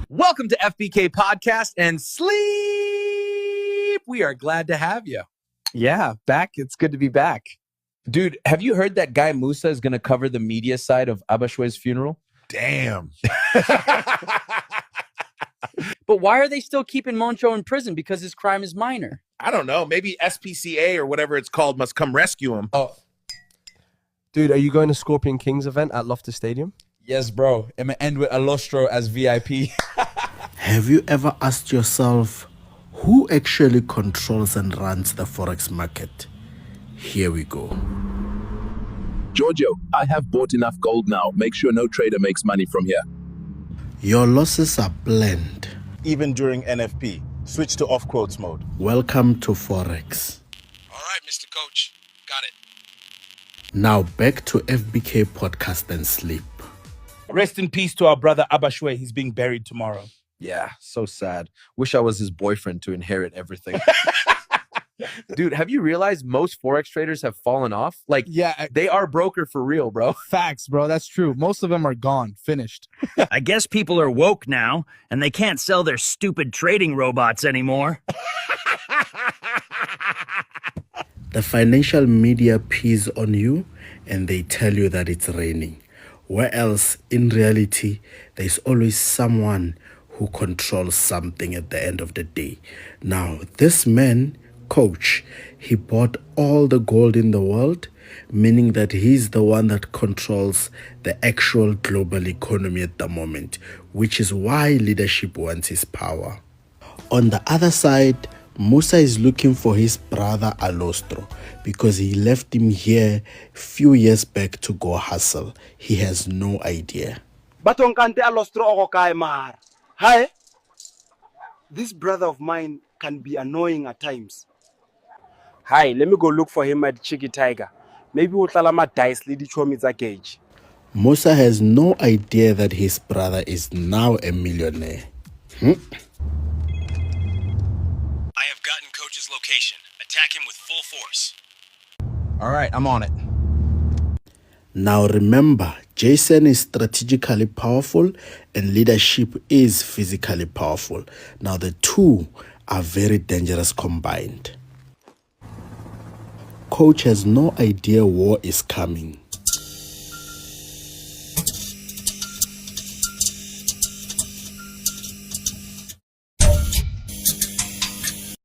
Welcome to FBK Podcast and Sleep. We are glad to have you. Yeah, back. It's good to be back. Dude, have you heard that guy Musa is going to cover the media side of Abashwe's funeral? Damn. But why are they still keeping Moncho in prison? Because his crime is minor. I don't know. Maybe SPCA or whatever it's called must come rescue him. Oh, Dude, are you going to Scorpion Kings event at Loftus Stadium? yes, bro. I'm going to end with Alostro as VIP. Have you ever asked yourself who actually controls and runs the Forex market? Here we go. Giorgio, I have bought enough gold now. Make sure no trader makes money from here. Your losses are planned. Even during NFP, switch to off quotes mode. Welcome to Forex. All right, Mr. Coach. Got it. Now back to FBK Podcast and Sleep. Rest in peace to our brother Abashwe. He's being buried tomorrow. Yeah, so sad. Wish I was his boyfriend to inherit everything. Dude, have you realized most Forex traders have fallen off? Like, Yeah, they are broker for real, bro. facts, bro. That's true. Most of them are gone, finished. I guess people are woke now, and they can't sell their stupid trading robots anymore. The financial media pees on you and they tell you that it's raining. Where else, in reality, there's always someone who controls something at the end of the day. Now, this man, Coach, he bought all the gold in the world, meaning that he's the one that controls the actual global economy at the moment, which is why leadership wants his power. On the other side, Musa is looking for his brother Alostro because he left him here a few years back to go hustle. He has no idea. Hi, this brother of mine can be annoying at times. Hi, let me go look for him at Cheeky Tiger. Maybe we'll tell him a dice lady chomiza gauge. Musa has no idea that his brother is now a millionaire. I have gotten Coach's location. Attack him with full force. All right, I'm on it. Now remember, Jason is strategically powerful and leadership is physically powerful. Now the two are very dangerous combined. Coach has no idea war is coming.